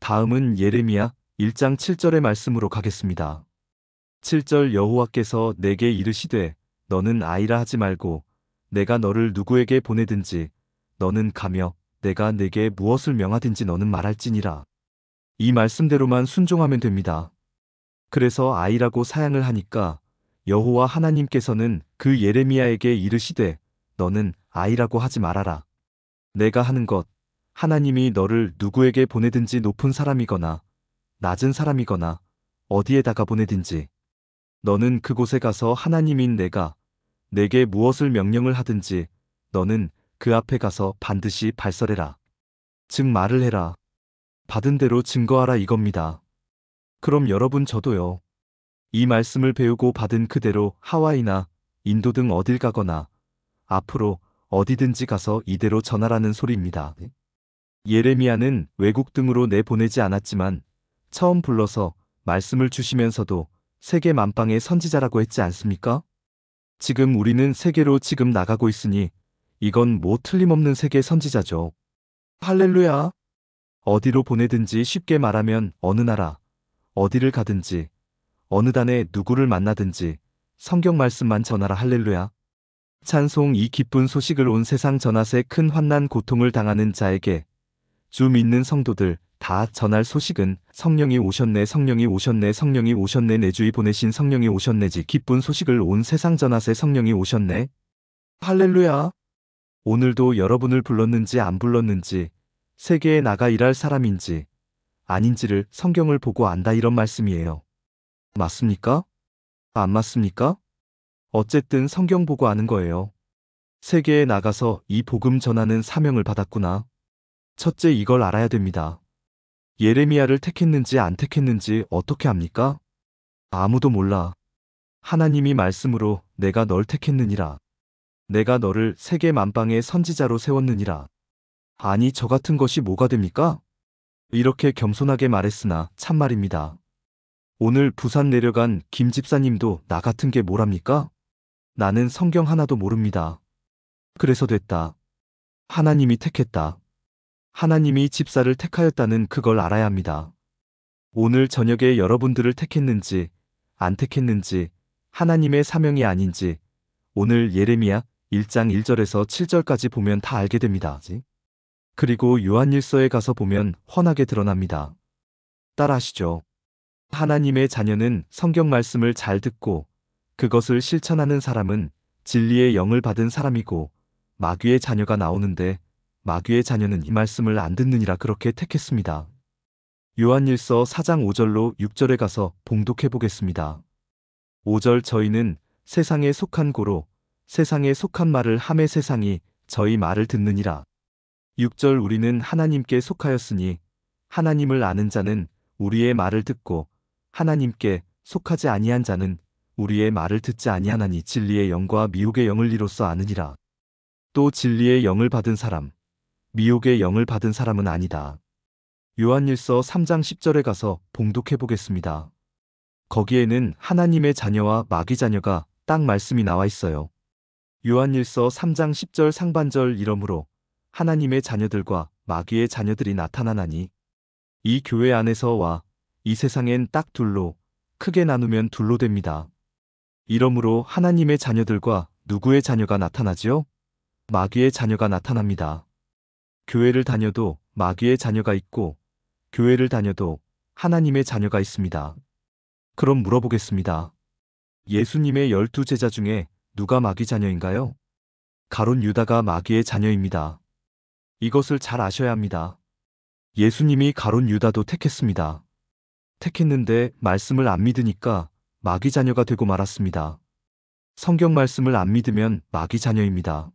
다음은 예레미야 1장 7절의 말씀으로 가겠습니다. 7절 여호와께서 내게 이르시되 너는 아이라 하지 말고 내가 너를 누구에게 보내든지 너는 가며 내가 내게 무엇을 명하든지 너는 말할지니라. 이 말씀대로만 순종하면 됩니다. 그래서 아이라고 사양을 하니까 여호와 하나님께서는 그 예레미야에게 이르시되 너는 아이라고 하지 말아라. 내가 하는 것, 하나님이 너를 누구에게 보내든지 높은 사람이거나 낮은 사람이거나 어디에다가 보내든지 너는 그곳에 가서 하나님인 내가 내게 무엇을 명령을 하든지 너는 그 앞에 가서 반드시 발설해라. 즉 말을 해라. 받은 대로 증거하라 이겁니다. 그럼 여러분 저도요. 이 말씀을 배우고 받은 그대로 하와이나 인도 등 어딜 가거나 앞으로 어디든지 가서 이대로 전하라는 소리입니다. 예레미야는 외국 등으로 내보내지 않았지만 처음 불러서 말씀을 주시면서도 세계 만방의 선지자라고 했지 않습니까? 지금 우리는 세계로 지금 나가고 있으니 이건 뭐 틀림없는 세계 선지자죠. 할렐루야! 어디로 보내든지 쉽게 말하면 어느 나라, 어디를 가든지, 어느 단에 누구를 만나든지 성경 말씀만 전하라 할렐루야. 찬송 이 기쁜 소식을 온 세상 전하세 큰 환난 고통을 당하는 자에게 주 믿는 성도들 다 전할 소식은 성령이 오셨네 성령이 오셨네 성령이 오셨네 내 주위 보내신 성령이 오셨네지 기쁜 소식을 온 세상 전하세 성령이 오셨네. 할렐루야. 오늘도 여러분을 불렀는지 안 불렀는지 세계에 나가 일할 사람인지 아닌지를 성경을 보고 안다 이런 말씀이에요. 맞습니까? 안 맞습니까? 어쨌든 성경 보고 아는 거예요. 세계에 나가서 이 복음 전하는 사명을 받았구나. 첫째 이걸 알아야 됩니다. 예레미야를 택했는지 안 택했는지 어떻게 압니까? 아무도 몰라. 하나님이 말씀으로 내가 널 택했느니라. 내가 너를 세계 만방의 선지자로 세웠느니라. 아니 저 같은 것이 뭐가 됩니까? 이렇게 겸손하게 말했으나 참말입니다. 오늘 부산 내려간 김 집사님도 나 같은 게 뭐랍니까? 나는 성경 하나도 모릅니다. 그래서 됐다. 하나님이 택했다. 하나님이 집사를 택하였다는 그걸 알아야 합니다. 오늘 저녁에 여러분들을 택했는지 안 택했는지 하나님의 사명이 아닌지 오늘 예레미야 1장 1절에서 7절까지 보면 다 알게 됩니다. 그리고 요한일서에 가서 보면 훤하게 드러납니다. 따라하시죠. 하나님의 자녀는 성경 말씀을 잘 듣고 그것을 실천하는 사람은 진리의 영을 받은 사람이고 마귀의 자녀가 나오는데 마귀의 자녀는 이 말씀을 안 듣느니라 그렇게 택했습니다. 요한일서 4장 5절로 6절에 가서 봉독해 보겠습니다. 5절 저희는 세상에 속한 고로 세상에 속한 말을 하매 세상이 저희 말을 듣느니라. 6절 우리는 하나님께 속하였으니 하나님을 아는 자는 우리의 말을 듣고 하나님께 속하지 아니한 자는 우리의 말을 듣지 아니하나니 진리의 영과 미혹의 영을 이로써 아느니라. 또 진리의 영을 받은 사람, 미혹의 영을 받은 사람은 아니다. 요한일서 3장 10절에 가서 봉독해 보겠습니다. 거기에는 하나님의 자녀와 마귀 자녀가 딱 말씀이 나와 있어요. 요한일서 3장 10절 상반절 이러므로 하나님의 자녀들과 마귀의 자녀들이 나타나나니 이 교회 안에서와 이 세상엔 딱 둘로 크게 나누면 둘로 됩니다. 이러므로 하나님의 자녀들과 누구의 자녀가 나타나지요? 마귀의 자녀가 나타납니다. 교회를 다녀도 마귀의 자녀가 있고 교회를 다녀도 하나님의 자녀가 있습니다. 그럼 물어보겠습니다. 예수님의 12제자 중에 누가 마귀 자녀인가요? 가룟 유다가 마귀의 자녀입니다. 이것을 잘 아셔야 합니다. 예수님이 가룟 유다도 택했습니다. 택했는데 말씀을 안 믿으니까 마귀 자녀가 되고 말았습니다. 성경 말씀을 안 믿으면 마귀 자녀입니다.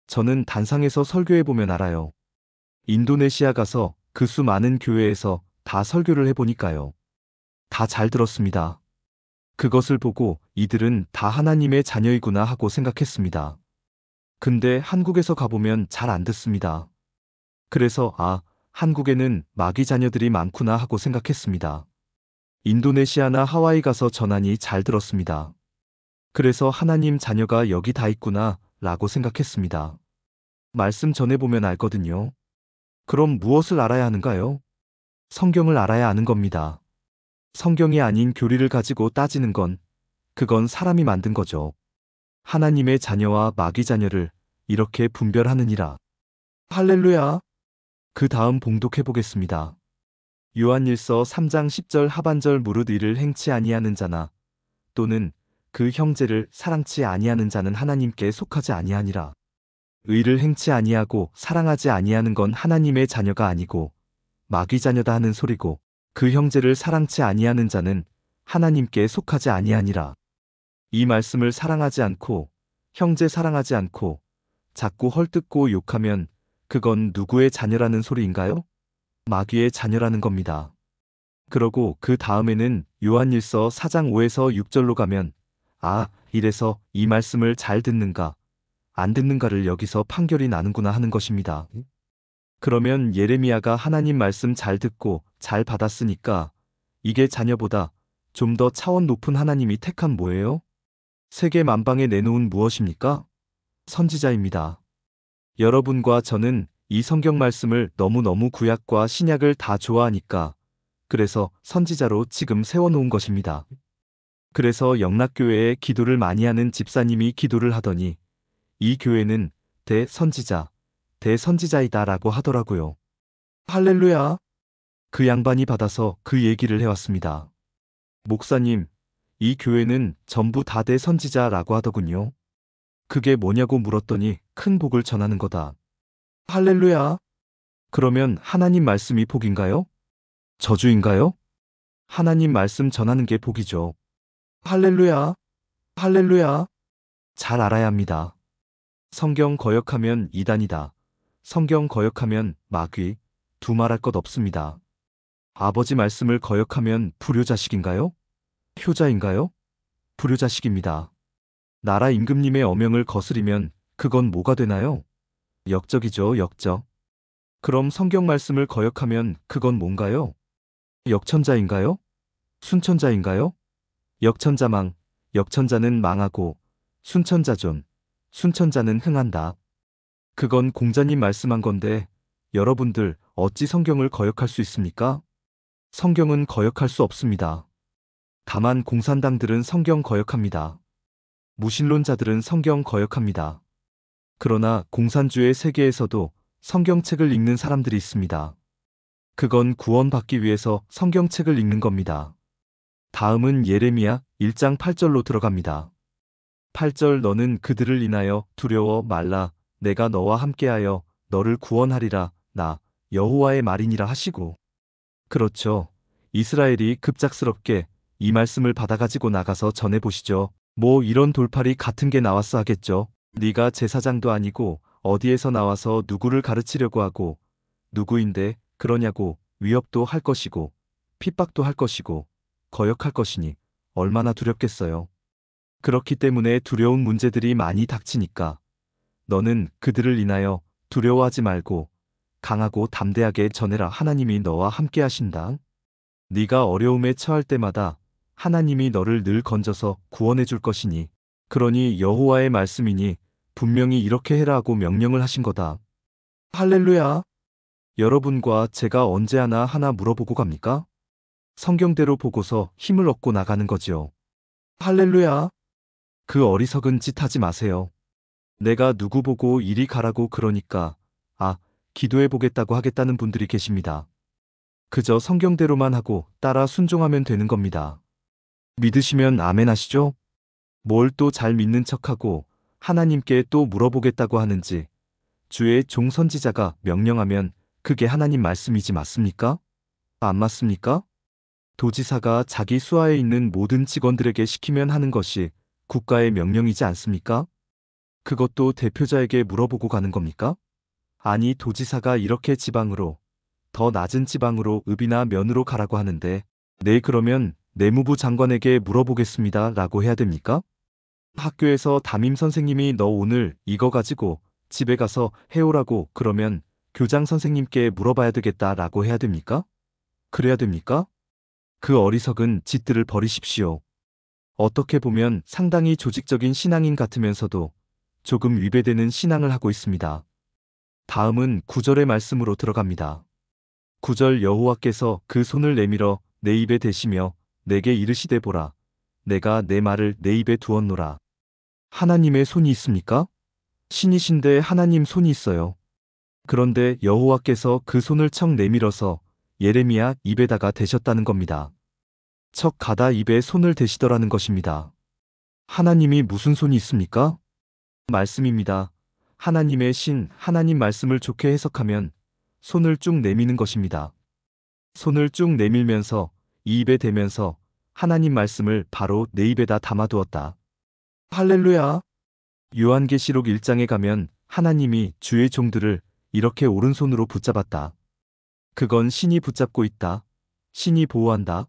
저는 단상에서 설교해보면 알아요. 인도네시아 가서 그 수 많은 교회에서 다 설교를 해보니까요. 다 잘 들었습니다. 그것을 보고 이들은 다 하나님의 자녀이구나 하고 생각했습니다. 근데 한국에서 가보면 잘 안 듣습니다. 그래서 한국에는 마귀 자녀들이 많구나 하고 생각했습니다. 인도네시아나 하와이 가서 전하니 잘 들었습니다. 그래서 하나님 자녀가 여기 다 있구나 라고 생각했습니다. 말씀 전해보면 알거든요. 그럼 무엇을 알아야 하는가요? 성경을 알아야 아는 겁니다. 성경이 아닌 교리를 가지고 따지는 건 그건 사람이 만든 거죠. 하나님의 자녀와 마귀 자녀를 이렇게 분별하느니라. 할렐루야. 그 다음 봉독해 보겠습니다. 요한일서 3장 10절 하반절 무릇 이를 행치 아니하는 자나 또는 그 형제를 사랑치 아니하는 자는 하나님께 속하지 아니하니라. 의를 행치 아니하고 사랑하지 아니하는 건 하나님의 자녀가 아니고 마귀 자녀다 하는 소리고 그 형제를 사랑치 아니하는 자는 하나님께 속하지 아니하니라. 이 말씀을 사랑하지 않고 형제 사랑하지 않고 자꾸 헐뜯고 욕하면 그건 누구의 자녀라는 소리인가요? 마귀의 자녀라는 겁니다. 그러고 그 다음에는 요한일서 4장 5에서 6절로 가면 이래서 이 말씀을 잘 듣는가 안 듣는가를 여기서 판결이 나는구나 하는 것입니다. 그러면 예레미야가 하나님 말씀 잘 듣고 잘 받았으니까 이게 자녀보다 좀 더 차원 높은 하나님이 택한 뭐예요? 세계 만방에 내놓은 무엇입니까? 선지자입니다. 여러분과 저는 이 성경 말씀을 너무너무 구약과 신약을 다 좋아하니까 그래서 선지자로 지금 세워놓은 것입니다. 그래서 영락교회에 기도를 많이 하는 집사님이 기도를 하더니 이 교회는 대선지자이다 라고 하더라고요. 할렐루야. 그 양반이 받아서 그 얘기를 해왔습니다. 목사님, 이 교회는 전부 다 대선지자라고 하더군요. 그게 뭐냐고 물었더니 큰 복을 전하는 거다. 할렐루야. 그러면 하나님 말씀이 복인가요? 저주인가요? 하나님 말씀 전하는 게 복이죠. 할렐루야. 할렐루야. 잘 알아야 합니다. 성경 거역하면 이단이다. 성경 거역하면 마귀, 두말할 것 없습니다. 아버지 말씀을 거역하면 불효자식인가요? 효자인가요? 불효자식입니다. 나라 임금님의 어명을 거스리면 그건 뭐가 되나요? 역적이죠, 역적. 그럼 성경 말씀을 거역하면 그건 뭔가요? 역천자인가요? 순천자인가요? 역천자망, 역천자는 망하고 순천자존, 순천자는 흥한다. 그건 공자님 말씀한 건데 여러분들 어찌 성경을 거역할 수 있습니까? 성경은 거역할 수 없습니다. 다만 공산당들은 성경 거역합니다. 무신론자들은 성경 거역합니다. 그러나 공산주의 세계에서도 성경책을 읽는 사람들이 있습니다. 그건 구원받기 위해서 성경책을 읽는 겁니다. 다음은 예레미야 1장 8절로 들어갑니다. 8절 너는 그들을 인하여 두려워 말라 내가 너와 함께하여 너를 구원하리라 나 여호와의 말이니라 하시고 그렇죠. 이스라엘이 급작스럽게 이 말씀을 받아가지고 나가서 전해보시죠. 뭐 이런 돌팔이 같은 게 나왔어 하겠죠. 네가 제사장도 아니고 어디에서 나와서 누구를 가르치려고 하고 누구인데 그러냐고 위협도 할 것이고 핍박도 할 것이고 거역할 것이니 얼마나 두렵겠어요. 그렇기 때문에 두려운 문제들이 많이 닥치니까 너는 그들을 인하여 두려워하지 말고 강하고 담대하게 전해라 하나님이 너와 함께 하신다. 네가 어려움에 처할 때마다 하나님이 너를 늘 건져서 구원해 줄 것이니 그러니 여호와의 말씀이니 분명히 이렇게 해라 하고 명령을 하신 거다. 할렐루야. 여러분과 제가 언제 하나 물어보고 갑니까? 성경대로 보고서 힘을 얻고 나가는 거지요. 할렐루야. 그 어리석은 짓 하지 마세요. 내가 누구 보고 이리 가라고 그러니까 기도해 보겠다고 하겠다는 분들이 계십니다. 그저 성경대로만 하고 따라 순종하면 되는 겁니다. 믿으시면 아멘 하시죠? 뭘 또 잘 믿는 척하고 하나님께 또 물어보겠다고 하는지 주의 종 선지자가 명령하면 그게 하나님 말씀이지 맞습니까? 안 맞습니까? 도지사가 자기 수하에 있는 모든 직원들에게 시키면 하는 것이 국가의 명령이지 않습니까? 그것도 대표자에게 물어보고 가는 겁니까? 아니 도지사가 이렇게 지방으로 더 낮은 지방으로 읍이나 면으로 가라고 하는데 네 그러면 내무부 장관에게 물어보겠습니다 라고 해야 됩니까? 학교에서 담임 선생님이 너 오늘 이거 가지고 집에 가서 해오라고 그러면 교장 선생님께 물어봐야 되겠다 라고 해야 됩니까? 그래야 됩니까? 그 어리석은 짓들을 버리십시오. 어떻게 보면 상당히 조직적인 신앙인 같으면서도 조금 위배되는 신앙을 하고 있습니다. 다음은 9절의 말씀으로 들어갑니다. 9절 여호와께서 그 손을 내밀어 내 입에 대시며 내게 이르시되 보라. 내가 내 말을 내 입에 두었노라. 하나님의 손이 있습니까? 신이신데 하나님 손이 있어요. 그런데 여호와께서 그 손을 척 내밀어서 예레미야 입에다가 대셨다는 겁니다. 척 가다 입에 손을 대시더라는 것입니다. 하나님이 무슨 손이 있습니까? 말씀입니다. 하나님의 신, 하나님 말씀을 좋게 해석하면 손을 쭉 내미는 것입니다. 손을 쭉 내밀면서 이 입에 대면서 하나님 말씀을 바로 내 입에다 담아두었다. 할렐루야! 요한계시록 1장에 가면 하나님이 주의 종들을 이렇게 오른손으로 붙잡았다. 그건 신이 붙잡고 있다. 신이 보호한다.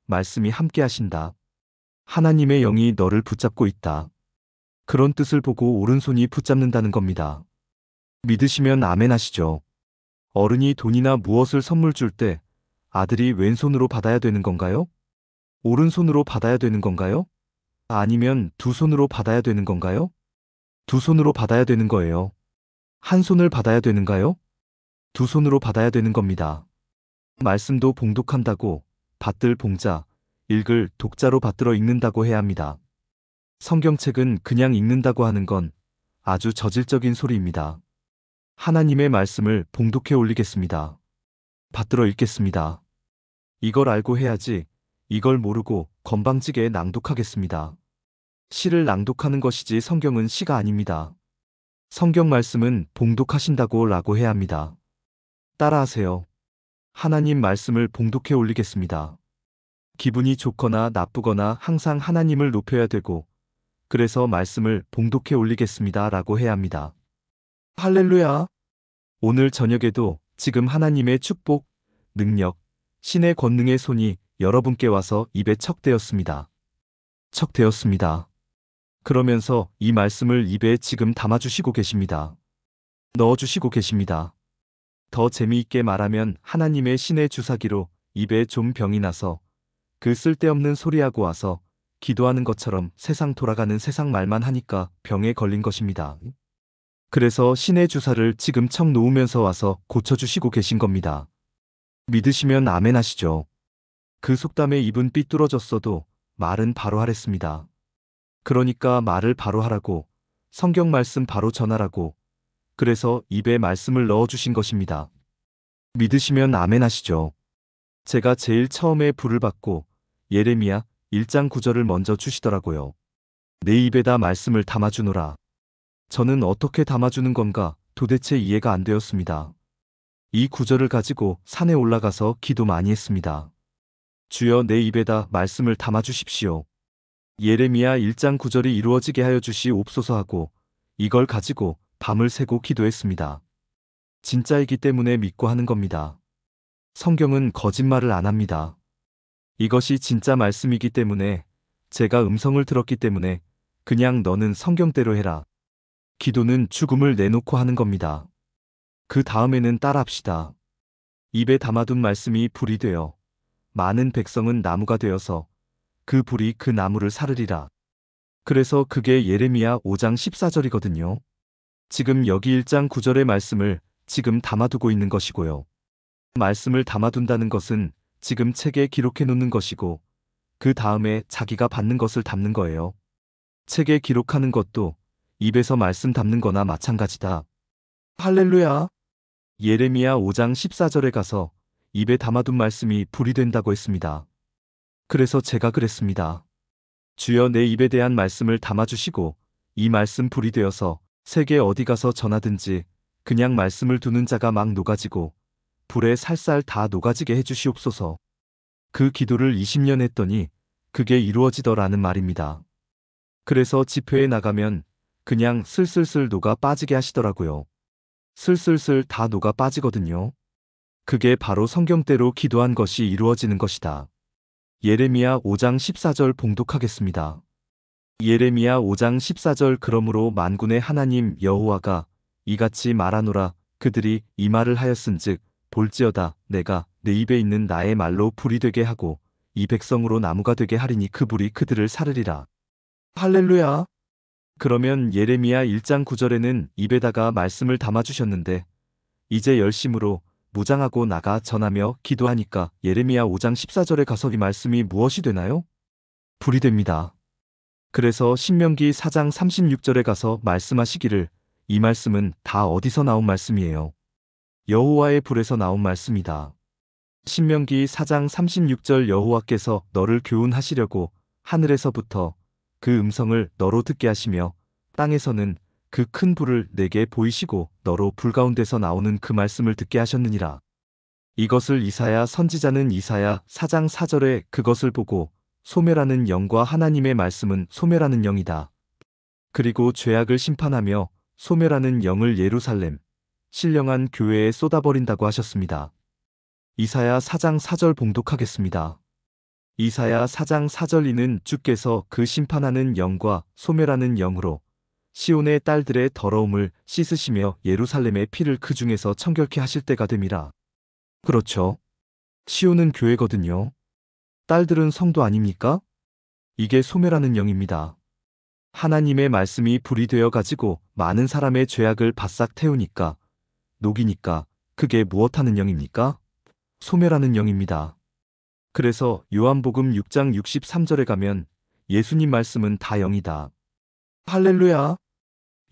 말씀이 함께 하신다. 하나님의 영이 너를 붙잡고 있다. 그런 뜻을 보고 오른손이 붙잡는다는 겁니다. 믿으시면 아멘 하시죠. 어른이 돈이나 무엇을 선물 줄 때 아들이 왼손으로 받아야 되는 건가요? 오른손으로 받아야 되는 건가요? 아니면 두 손으로 받아야 되는 건가요? 두 손으로 받아야 되는 거예요. 한 손을 받아야 되는가요? 두 손으로 받아야 되는 겁니다. 말씀도 봉독한다고 받들 봉자, 읽을 독자로 받들어 읽는다고 해야 합니다. 성경책은 그냥 읽는다고 하는 건 아주 저질적인 소리입니다. 하나님의 말씀을 봉독해 올리겠습니다. 받들어 읽겠습니다. 이걸 알고 해야지 이걸 모르고 건방지게 낭독하겠습니다. 시를 낭독하는 것이지 성경은 시가 아닙니다. 성경 말씀은 봉독하신다고 라고 해야 합니다. 따라하세요. 하나님 말씀을 봉독해 올리겠습니다. 기분이 좋거나 나쁘거나 항상 하나님을 높여야 되고 그래서 말씀을 봉독해 올리겠습니다 라고 해야 합니다. 할렐루야! 오늘 저녁에도 지금 하나님의 축복, 능력, 신의 권능의 손이 여러분께 와서 입에 척되었습니다. 척되었습니다. 그러면서 이 말씀을 입에 지금 담아주시고 계십니다. 넣어주시고 계십니다. 더 재미있게 말하면 하나님의 신의 주사기로 입에 좀 병이 나서 그 쓸데없는 소리하고 와서 기도하는 것처럼 세상 돌아가는 세상 말만 하니까 병에 걸린 것입니다. 그래서 신의 주사를 지금 척 놓으면서 와서 고쳐주시고 계신 겁니다. 믿으시면 아멘 하시죠. 그 속담에 입은 삐뚤어졌어도 말은 바로 하랬습니다. 그러니까 말을 바로 하라고, 성경 말씀 바로 전하라고, 그래서 입에 말씀을 넣어주신 것입니다. 믿으시면 아멘 하시죠. 제가 제일 처음에 불을 받고 예레미야 1장 9절을 먼저 주시더라고요. 내 입에다 말씀을 담아주노라. 저는 어떻게 담아주는 건가 도대체 이해가 안 되었습니다. 이 구절을 가지고 산에 올라가서 기도 많이 했습니다. 주여 내 입에다 말씀을 담아주십시오. 예레미야 1장 9절이 이루어지게 하여 주시옵소서 하고 이걸 가지고 밤을 새고 기도했습니다. 진짜이기 때문에 믿고 하는 겁니다. 성경은 거짓말을 안 합니다. 이것이 진짜 말씀이기 때문에 제가 음성을 들었기 때문에 그냥 너는 성경대로 해라. 기도는 죽음을 내놓고 하는 겁니다. 그 다음에는 따라합시다. 입에 담아둔 말씀이 불이 되어 많은 백성은 나무가 되어서 그 불이 그 나무를 사르리라. 그래서 그게 예레미야 5장 14절이거든요. 지금 여기 1장 9절의 말씀을 지금 담아두고 있는 것이고요. 말씀을 담아둔다는 것은 지금 책에 기록해 놓는 것이고 그 다음에 자기가 받는 것을 담는 거예요. 책에 기록하는 것도 입에서 말씀 담는 거나 마찬가지다. 할렐루야! 예레미야 5장 14절에 가서 입에 담아둔 말씀이 불이 된다고 했습니다. 그래서 제가 그랬습니다. 주여 내 입에 대한 말씀을 담아주시고 이 말씀 불이 되어서 세계 어디 가서 전하든지 그냥 말씀을 두는 자가 막 녹아지고 불에 살살 다 녹아지게 해주시옵소서. 그 기도를 20년 했더니 그게 이루어지더라는 말입니다. 그래서 집회에 나가면 그냥 슬슬슬 녹아 빠지게 하시더라고요. 슬슬슬 다 녹아 빠지거든요. 그게 바로 성경대로 기도한 것이 이루어지는 것이다. 예레미야 5장 14절 봉독하겠습니다. 예레미야 5장 14절 그러므로 만군의 하나님 여호와가 이같이 말하노라. 그들이 이 말을 하였은즉 볼지어다 내가 내 입에 있는 나의 말로 불이 되게 하고 이 백성으로 나무가 되게 하리니 그 불이 그들을 사르리라. 할렐루야! 그러면 예레미야 1장 9절에는 입에다가 말씀을 담아주셨는데 이제 열심으로 무장하고 나가 전하며 기도하니까 예레미야 5장 14절에 가서 이 말씀이 무엇이 되나요? 불이 됩니다. 그래서 신명기 4장 36절에 가서 말씀하시기를 이 말씀은 다 어디서 나온 말씀이에요? 여호와의 불에서 나온 말씀이다. 신명기 4장 36절 여호와께서 너를 교훈하시려고 하늘에서부터 그 음성을 너로 듣게 하시며 땅에서는 그 큰 불을 내게 보이시고 너로 불 가운데서 나오는 그 말씀을 듣게 하셨느니라. 이것을 이사야 선지자는 이사야 4장 4절에 그것을 보고 소멸하는 영과 하나님의 말씀은 소멸하는 영이다. 그리고 죄악을 심판하며 소멸하는 영을 예루살렘, 신령한 교회에 쏟아버린다고 하셨습니다. 이사야 4장 4절 봉독하겠습니다. 이사야 4장 4절 이는 주께서 그 심판하는 영과 소멸하는 영으로 시온의 딸들의 더러움을 씻으시며 예루살렘의 피를 그 중에서 청결케 하실 때가 됨이라. 그렇죠. 시온은 교회거든요. 딸들은 성도 아닙니까? 이게 소멸하는 영입니다. 하나님의 말씀이 불이 되어 가지고 많은 사람의 죄악을 바싹 태우니까, 녹이니까 그게 무엇하는 영입니까? 소멸하는 영입니다. 그래서 요한복음 6장 63절에 가면 예수님 말씀은 다 영이다. 할렐루야!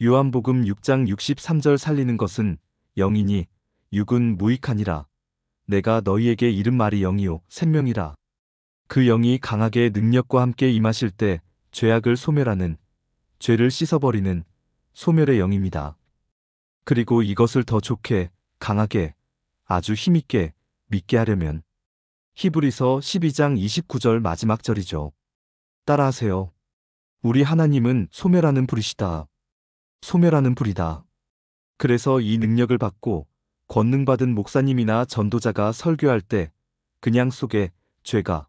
요한복음 6장 63절 살리는 것은 영이니 육은 무익하니라. 내가 너희에게 이른 말이 영이요 생명이라. 그 영이 강하게 능력과 함께 임하실 때 죄악을 소멸하는, 죄를 씻어버리는 소멸의 영입니다. 그리고 이것을 더 좋게, 강하게, 아주 힘있게 믿게 하려면 히브리서 12장 29절 마지막 절이죠. 따라하세요. 우리 하나님은 소멸하는 불이시다. 소멸하는 불이다. 그래서 이 능력을 받고 권능받은 목사님이나 전도자가 설교할 때 그냥 속에 죄가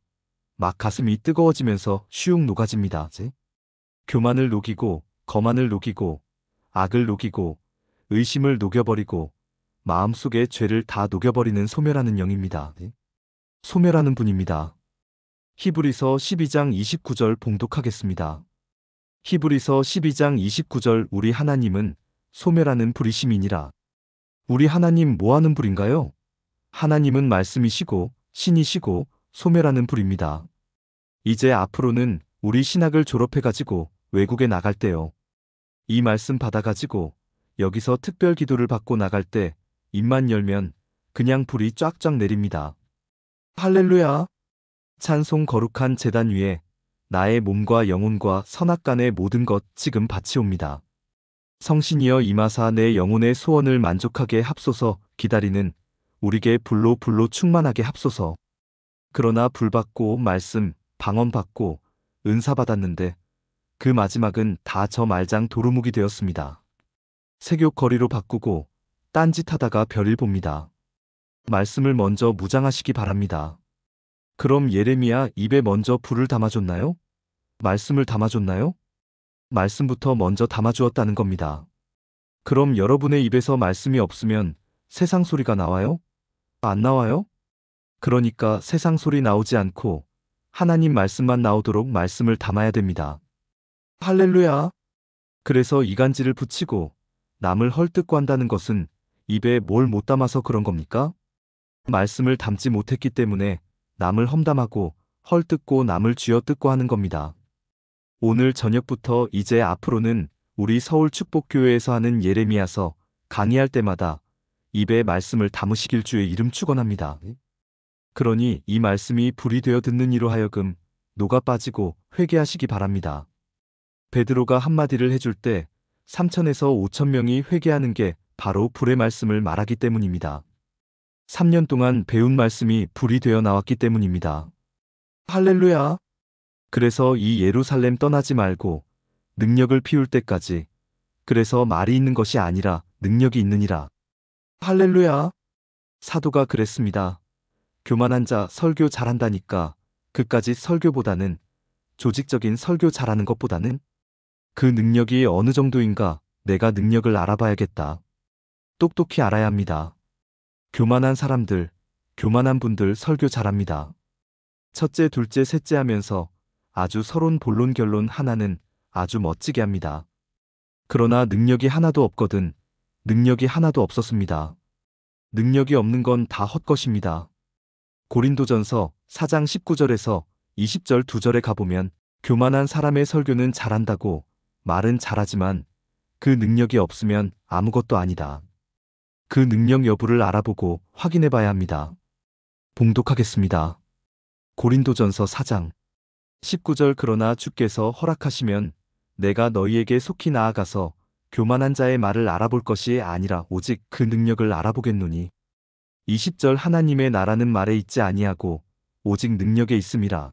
막 가슴이 뜨거워지면서 슉 녹아집니다. 교만을 녹이고 거만을 녹이고 악을 녹이고 의심을 녹여버리고 마음속의 죄를 다 녹여버리는 소멸하는 영입니다. 소멸하는 분입니다. 히브리서 12장 29절 봉독하겠습니다. 히브리서 12장 29절 우리 하나님은 소멸하는 불이심이니라. 우리 하나님 뭐하는 불인가요? 하나님은 말씀이시고 신이시고 소멸하는 불입니다. 이제 앞으로는 우리 신학을 졸업해가지고 외국에 나갈 때요. 이 말씀 받아가지고 여기서 특별 기도를 받고 나갈 때 입만 열면 그냥 불이 쫙쫙 내립니다. 할렐루야! 찬송 거룩한 제단 위에 나의 몸과 영혼과 선악간의 모든 것 지금 바치옵니다. 성신이여 임하사 내 영혼의 소원을 만족하게 합소서. 기다리는 우리게 불로 충만하게 합소서. 그러나 불 받고 말씀, 방언 받고 은사 받았는데 그 마지막은 다 저 말장 도루묵이 되었습니다. 세교 거리로 바꾸고 딴짓하다가 별일 봅니다. 말씀을 먼저 무장하시기 바랍니다. 그럼 예레미야 입에 먼저 불을 담아줬나요? 말씀을 담아줬나요? 말씀부터 먼저 담아주었다는 겁니다. 그럼 여러분의 입에서 말씀이 없으면 세상 소리가 나와요? 안 나와요? 그러니까 세상 소리 나오지 않고 하나님 말씀만 나오도록 말씀을 담아야 됩니다. 할렐루야! 그래서 이간질을 붙이고 남을 헐뜯고 한다는 것은 입에 뭘 못 담아서 그런 겁니까? 말씀을 담지 못했기 때문에 남을 험담하고 헐뜯고 남을 쥐어뜯고 하는 겁니다. 오늘 저녁부터 이제 앞으로는 우리 서울 축복교회에서 하는 예레미야서 강의할 때마다 입에 말씀을 담으시길 주의 이름 축원합니다. 그러니 이 말씀이 불이 되어 듣는 이로 하여금 녹아 빠지고 회개하시기 바랍니다. 베드로가 한마디를 해줄 때 3천에서 5천 명이 회개하는 게 바로 불의 말씀을 말하기 때문입니다. 3년 동안 배운 말씀이 불이 되어 나왔기 때문입니다. 할렐루야! 그래서 이 예루살렘 떠나지 말고 능력을 피울 때까지, 그래서 말이 있는 것이 아니라 능력이 있느니라. 할렐루야! 사도가 그랬습니다. 교만한 자 설교 잘한다니까 그까짓 설교보다는, 조직적인 설교 잘하는 것보다는 그 능력이 어느 정도인가 내가 능력을 알아봐야겠다. 똑똑히 알아야 합니다. 교만한 사람들, 교만한 분들 설교 잘합니다. 첫째, 둘째, 셋째 하면서 아주 서론, 본론, 결론 하나는 아주 멋지게 합니다. 그러나 능력이 하나도 없거든 능력이 하나도 없었습니다. 능력이 없는 건 다 헛것입니다. 고린도전서 4장 19절에서 20절 2절에 가보면 교만한 사람의 설교는 잘한다고 말은 잘하지만 그 능력이 없으면 아무것도 아니다. 그 능력 여부를 알아보고 확인해 봐야 합니다. 봉독하겠습니다. 고린도전서 4장 19절 그러나 주께서 허락하시면 내가 너희에게 속히 나아가서 교만한 자의 말을 알아볼 것이 아니라 오직 그 능력을 알아보겠노니 20절 하나님의 나라는 말에 있지 아니하고 오직 능력에 있음이라.